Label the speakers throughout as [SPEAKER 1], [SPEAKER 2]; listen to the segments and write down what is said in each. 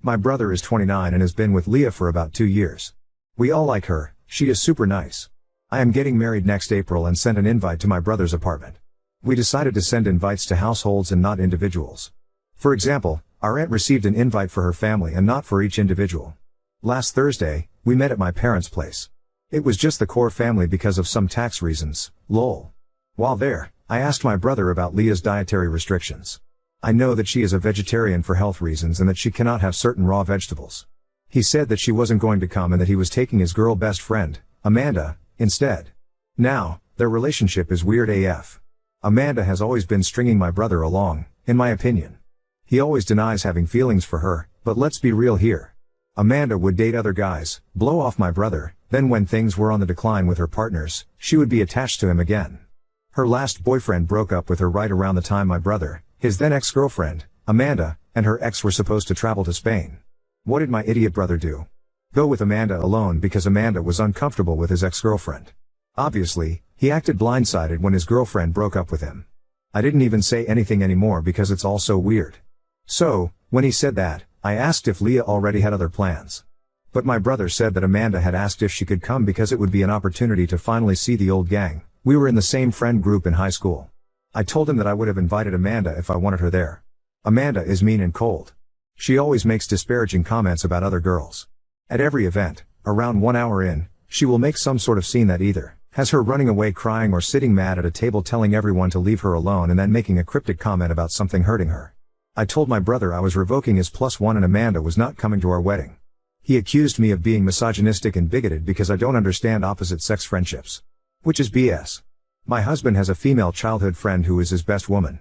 [SPEAKER 1] My brother is 29 and has been with Leah for about 2 years. We all like her, she is super nice. I am getting married next April and sent an invite to my brother's apartment. We decided to send invites to households and not individuals. For example, our aunt received an invite for her family and not for each individual. Last Thursday, we met at my parents' place. It was just the core family because of some tax reasons, lol. While there, I asked my brother about Leah's dietary restrictions. I know that she is a vegetarian for health reasons and that she cannot have certain raw vegetables. He said that she wasn't going to come and that he was taking his girl best friend, Amanda, instead. Now, their relationship is weird AF. Amanda has always been stringing my brother along, in my opinion. He always denies having feelings for her, but let's be real here. Amanda would date other guys, blow off my brother, then when things were on the decline with her partners, she would be attached to him again. Her last boyfriend broke up with her right around the time my brother, his then ex-girlfriend, Amanda, and her ex were supposed to travel to Spain. What did my idiot brother do? Go with Amanda alone because Amanda was uncomfortable with his ex-girlfriend. Obviously, he acted blindsided when his girlfriend broke up with him. I didn't even say anything anymore because it's all so weird. So, when he said that, I asked if Leah already had other plans. But my brother said that Amanda had asked if she could come because it would be an opportunity to finally see the old gang. We were in the same friend group in high school. I told him that I would have invited Amanda if I wanted her there. Amanda is mean and cold. She always makes disparaging comments about other girls. At every event, around 1 hour in, she will make some sort of scene that either has her running away crying or sitting mad at a table telling everyone to leave her alone and then making a cryptic comment about something hurting her. I told my brother I was revoking his +1 and Amanda was not coming to our wedding. He accused me of being misogynistic and bigoted because I don't understand opposite-sex friendships. Which is BS. My husband has a female childhood friend who is his best woman.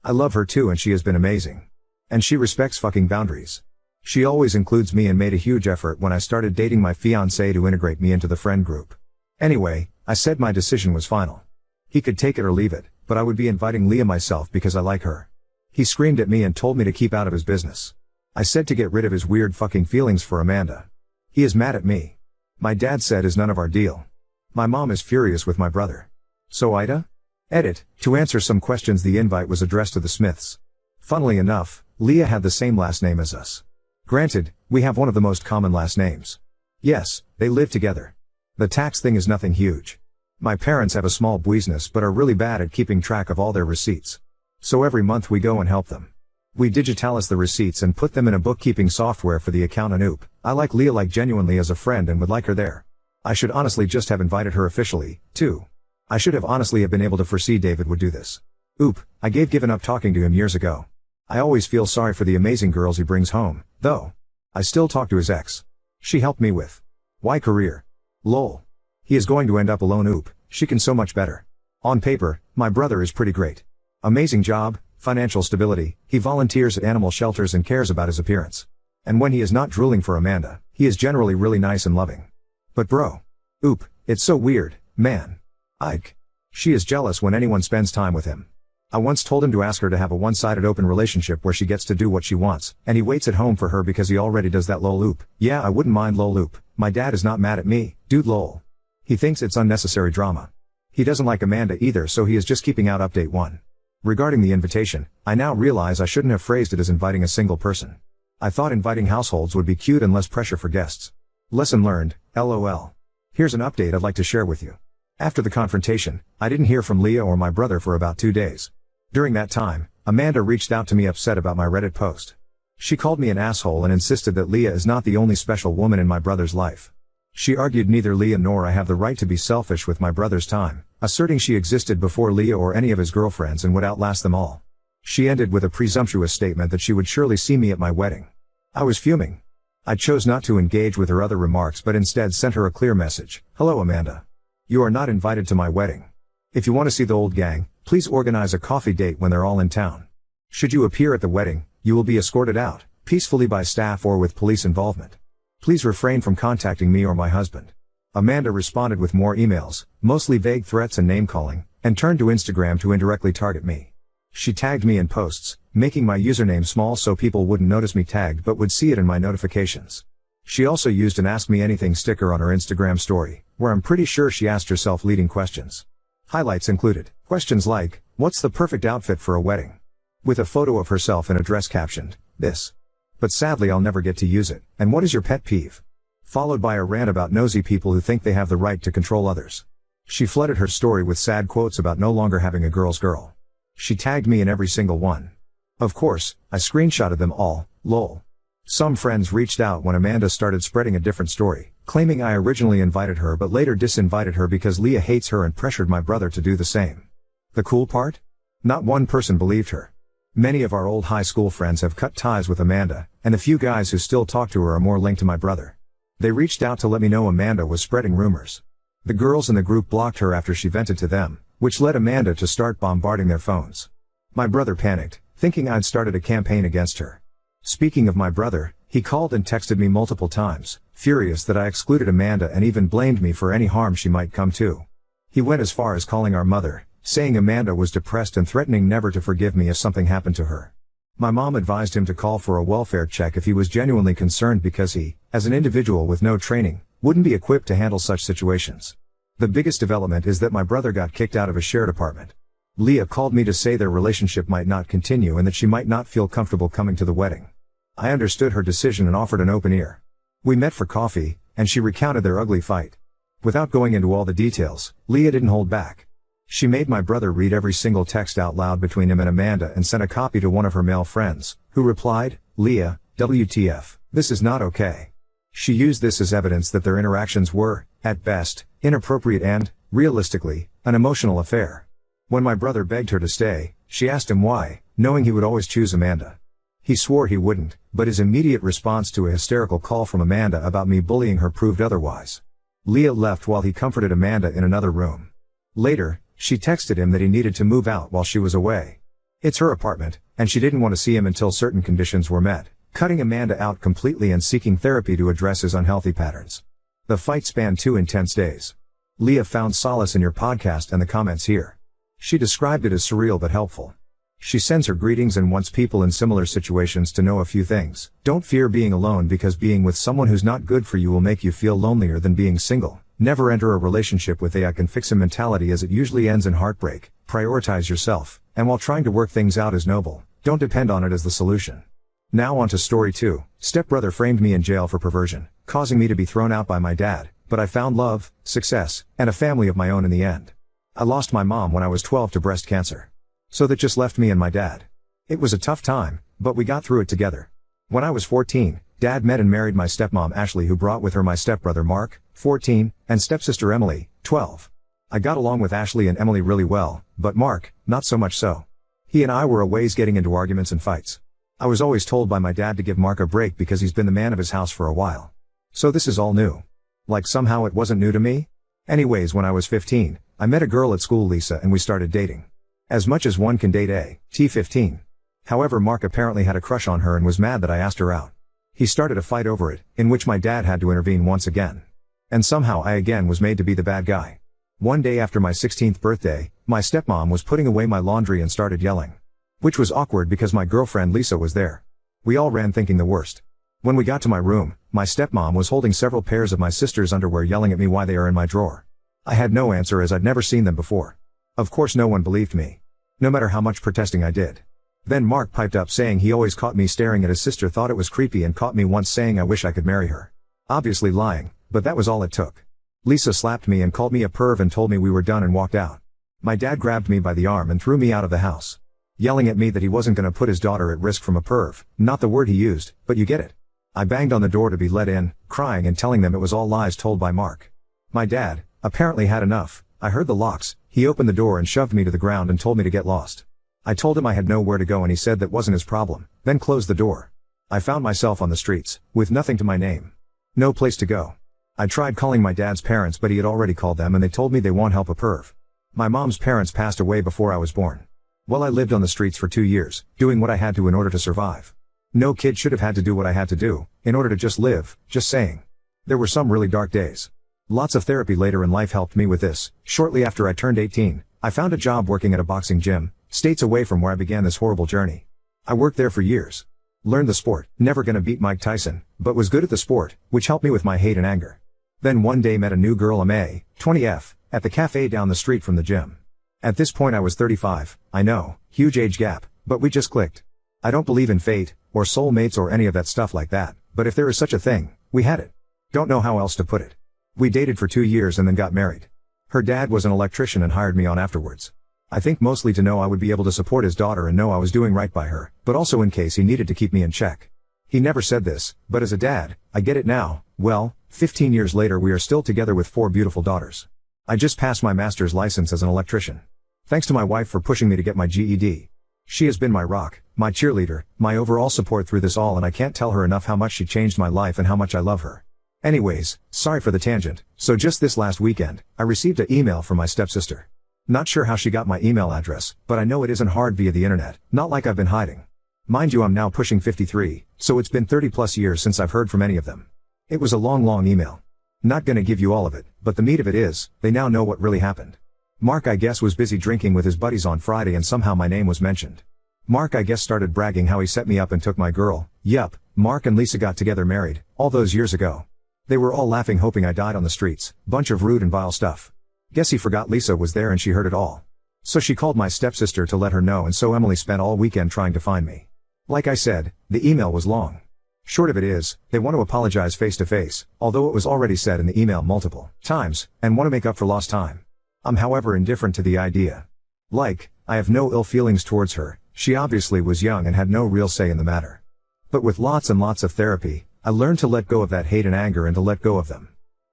[SPEAKER 1] I love her too and she has been amazing. And she respects fucking boundaries. She always includes me and made a huge effort when I started dating my fiancé to integrate me into the friend group. Anyway, I said my decision was final. He could take it or leave it, but I would be inviting Leah myself because I like her. He screamed at me and told me to keep out of his business. I said to get rid of his weird fucking feelings for Amanda. He is mad at me. My dad said is none of our deal. My mom is furious with my brother. So Ida? Edit, to answer some questions the invite was addressed to the Smiths. Funnily enough, Leah had the same last name as us. Granted, we have one of the most common last names. Yes, they live together. The tax thing is nothing huge. My parents have a small business but are really bad at keeping track of all their receipts. So every month we go and help them. We digitalize the receipts and put them in a bookkeeping software for the accountant. Oop, I like Leah like genuinely as a friend and would like her there. I should honestly just have invited her officially, too. I should have honestly have been able to foresee David would do this. Oop, I given up talking to him years ago. I always feel sorry for the amazing girls he brings home, though. I still talk to his ex. She helped me with Y career. Lol. He is going to end up alone. Oop, she can so much better. On paper, my brother is pretty great. Amazing job, financial stability, he volunteers at animal shelters and cares about his appearance. And when he is not drooling for Amanda, he is generally really nice and loving. But bro. Oop, it's so weird, man. Ike. She is jealous when anyone spends time with him. I once told him to ask her to have a one-sided open relationship where she gets to do what she wants, and he waits at home for her because he already does that lol. Oop. Yeah, I wouldn't mind lol. Oop. My dad is not mad at me, dude lol. He thinks it's unnecessary drama. He doesn't like Amanda either, so he is just keeping out update 1. Regarding the invitation, I now realize I shouldn't have phrased it as inviting a single person. I thought inviting households would be cute and less pressure for guests. Lesson learned, LOL. Here's an update I'd like to share with you. After the confrontation, I didn't hear from Leah or my brother for about 2 days. During that time, Amanda reached out to me upset about my Reddit post. She called me an asshole and insisted that Leah is not the only special woman in my brother's life. She argued neither Leah nor I have the right to be selfish with my brother's time, asserting she existed before Leah or any of his girlfriends and would outlast them all. She ended with a presumptuous statement that she would surely see me at my wedding. I was fuming. I chose not to engage with her other remarks but instead sent her a clear message. Hello Amanda. You are not invited to my wedding. If you want to see the old gang, please organize a coffee date when they're all in town. Should you appear at the wedding, you will be escorted out, peacefully by staff or with police involvement. Please refrain from contacting me or my husband. Amanda responded with more emails, mostly vague threats and name-calling, and turned to Instagram to indirectly target me. She tagged me in posts, making my username small so people wouldn't notice me tagged but would see it in my notifications. She also used an Ask Me Anything sticker on her Instagram story, where I'm pretty sure she asked herself leading questions. Highlights included questions like, what's the perfect outfit for a wedding? With a photo of herself in a dress captioned, this. But sadly I'll never get to use it. And what is your pet peeve? Followed by a rant about nosy people who think they have the right to control others. She flooded her story with sad quotes about no longer having a girl's girl. She tagged me in every single one. Of course, I screenshotted them all, lol. Some friends reached out when Amanda started spreading a different story, claiming I originally invited her but later disinvited her because Leah hates her and pressured my brother to do the same. The cool part? Not one person believed her. Many of our old high school friends have cut ties with Amanda, and the few guys who still talk to her are more linked to my brother. They reached out to let me know Amanda was spreading rumors. The girls in the group blocked her after she vented to them, which led Amanda to start bombarding their phones. My brother panicked, thinking I'd started a campaign against her. Speaking of my brother, he called and texted me multiple times, furious that I excluded Amanda and even blamed me for any harm she might come to. He went as far as calling our mother, saying Amanda was depressed and threatening never to forgive me if something happened to her. My mom advised him to call for a welfare check if he was genuinely concerned because he, as an individual with no training, wouldn't be equipped to handle such situations. The biggest development is that my brother got kicked out of a shared apartment. Leah called me to say their relationship might not continue and that she might not feel comfortable coming to the wedding. I understood her decision and offered an open ear. We met for coffee, and she recounted their ugly fight. Without going into all the details, Leah didn't hold back. She made my brother read every single text out loud between him and Amanda and sent a copy to one of her male friends, who replied, "Leah, WTF, this is not okay." She used this as evidence that their interactions were, at best, inappropriate and, realistically, an emotional affair. When my brother begged her to stay, she asked him why, knowing he would always choose Amanda. He swore he wouldn't, but his immediate response to a hysterical call from Amanda about me bullying her proved otherwise. Leah left while he comforted Amanda in another room. Later, she texted him that he needed to move out while she was away. It's her apartment, and she didn't want to see him until certain conditions were met, cutting Amanda out completely and seeking therapy to address his unhealthy patterns. The fight spanned 2 intense days. Leah found solace in your podcast and the comments here. She described it as surreal but helpful. She sends her greetings and wants people in similar situations to know a few things. Don't fear being alone because being with someone who's not good for you will make you feel lonelier than being single. Never enter a relationship with a I can fix him mentality as it usually ends in heartbreak. Prioritize yourself, and while trying to work things out is noble, don't depend on it as the solution. Now on to story 2. Stepbrother framed me in jail for perversion, causing me to be thrown out by my dad, but I found love, success, and a family of my own in the end. I lost my mom when I was 12 to breast cancer. So that just left me and my dad. It was a tough time, but we got through it together. When I was 14, Dad met and married my stepmom Ashley, who brought with her my stepbrother Mark, 14, and stepsister Emily, 12. I got along with Ashley and Emily really well, but Mark, not so much so. He and I were always getting into arguments and fights. I was always told by my dad to give Mark a break because he's been the man of his house for a while. So this is all new. Like somehow it wasn't new to me? Anyways, when I was 15, I met a girl at school, Lisa, and we started dating. As much as one can date a T15. However, Mark apparently had a crush on her and was mad that I asked her out. He started a fight over it, in which my dad had to intervene once again. And somehow I again was made to be the bad guy. One day after my 16th birthday, my stepmom was putting away my laundry and started yelling. Which was awkward because my girlfriend Lisa was there. We all ran thinking the worst. When we got to my room, my stepmom was holding several pairs of my sister's underwear, yelling at me why they are in my drawer. I had no answer as I'd never seen them before. Of course no one believed me. No matter how much protesting I did. Then Mark piped up saying he always caught me staring at his sister, thought it was creepy, and caught me once saying I wish I could marry her. Obviously lying, but that was all it took. Lisa slapped me and called me a perv and told me we were done and walked out. My dad grabbed me by the arm and threw me out of the house. Yelling at me that he wasn't gonna put his daughter at risk from a perv, not the word he used, but you get it. I banged on the door to be let in, crying and telling them it was all lies told by Mark. My dad, apparently had enough. I heard the locks, he opened the door and shoved me to the ground and told me to get lost. I told him I had nowhere to go and he said that wasn't his problem, then closed the door. I found myself on the streets, with nothing to my name. No place to go. I tried calling my dad's parents, but he had already called them and they told me they won't help a perv. My mom's parents passed away before I was born. Well, I lived on the streets for 2 years, doing what I had to in order to survive. No kid should have had to do what I had to do, in order to just live, just saying. There were some really dark days. Lots of therapy later in life helped me with this. Shortly after I turned 18, I found a job working at a boxing gym, states away from where I began this horrible journey. I worked there for years. Learned the sport, never gonna beat Mike Tyson, but was good at the sport, which helped me with my hate and anger. Then one day met a new girl, May, 20F, at the cafe down the street from the gym. At this point I was 35, I know, huge age gap, but we just clicked. I don't believe in fate, or soulmates or any of that stuff like that, but if there is such a thing, we had it. Don't know how else to put it. We dated for 2 years and then got married. Her dad was an electrician and hired me on afterwards. I think mostly to know I would be able to support his daughter and know I was doing right by her, but also in case he needed to keep me in check. He never said this, but as a dad, I get it now. Well, 15 years later we are still together with 4 beautiful daughters. I just passed my master's license as an electrician. Thanks to my wife for pushing me to get my GED. She has been my rock, my cheerleader, my overall support through this all, and I can't tell her enough how much she changed my life and how much I love her. Anyways, sorry for the tangent. So just this last weekend, I received an email from my stepsister. Not sure how she got my email address, but I know it isn't hard via the internet, not like I've been hiding. Mind you, I'm now pushing 53, so it's been 30 plus years since I've heard from any of them. It was a long email. Not gonna give you all of it, but the meat of it is, they now know what really happened. Mark, I guess, was busy drinking with his buddies on Friday and somehow my name was mentioned. Mark, I guess, started bragging how he set me up and took my girl. Yup, Mark and Lisa got together married, all those years ago. They were all laughing hoping I died on the streets, bunch of rude and vile stuff. Guess he forgot Lisa was there and she heard it all. So she called my stepsister to let her know, and so Emily spent all weekend trying to find me. Like I said, the email was long. Short of it is, they want to apologize face to face, although it was already said in the email multiple times, and want to make up for lost time. I'm however indifferent to the idea. Like, I have no ill feelings towards her, she obviously was young and had no real say in the matter. But with lots and lots of therapy, I learned to let go of that hate and anger and to let go of them.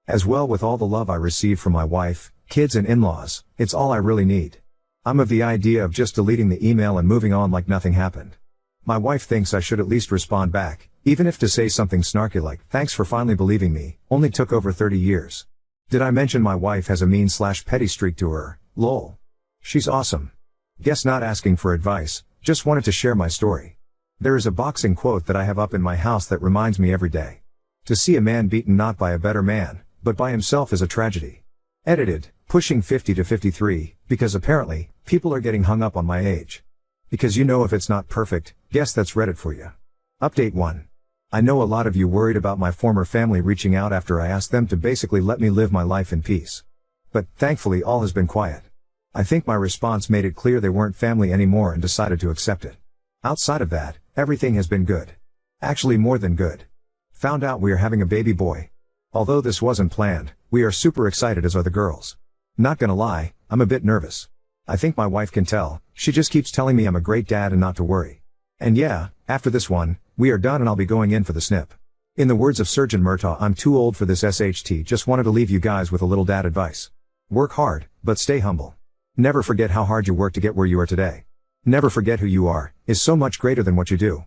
[SPEAKER 1] As well, with all the love I receive from my wife, kids and in-laws, it's all I really need. I'm of the idea of just deleting the email and moving on like nothing happened. My wife thinks I should at least respond back, even if to say something snarky like, "Thanks for finally believing me, only took over 30 years. Did I mention my wife has a mean/petty streak to her, lol. She's awesome. Guess not asking for advice, just wanted to share my story. There is a boxing quote that I have up in my house that reminds me every day. To see a man beaten not by a better man, but by himself is a tragedy. Edited, pushing 50 to 53, because apparently, people are getting hung up on my age. Because you know if it's not perfect, guess that's Reddit for you. Update 1. I know a lot of you worried about my former family reaching out after I asked them to basically let me live my life in peace. But, thankfully, all has been quiet. I think my response made it clear they weren't family anymore and decided to accept it. Outside of that, everything has been good. Actually more than good. Found out we are having a baby boy. Although this wasn't planned, we are super excited, as are the girls. Not gonna lie, I'm a bit nervous. I think my wife can tell, she just keeps telling me I'm a great dad and not to worry. And yeah, after this one, we are done and I'll be going in for the snip. In the words of Surgeon Murtaugh, I'm too old for this SHT, just wanted to leave you guys with a little dad advice. Work hard, but stay humble. Never forget how hard you work to get where you are today. Never forget who you are, is so much greater than what you do.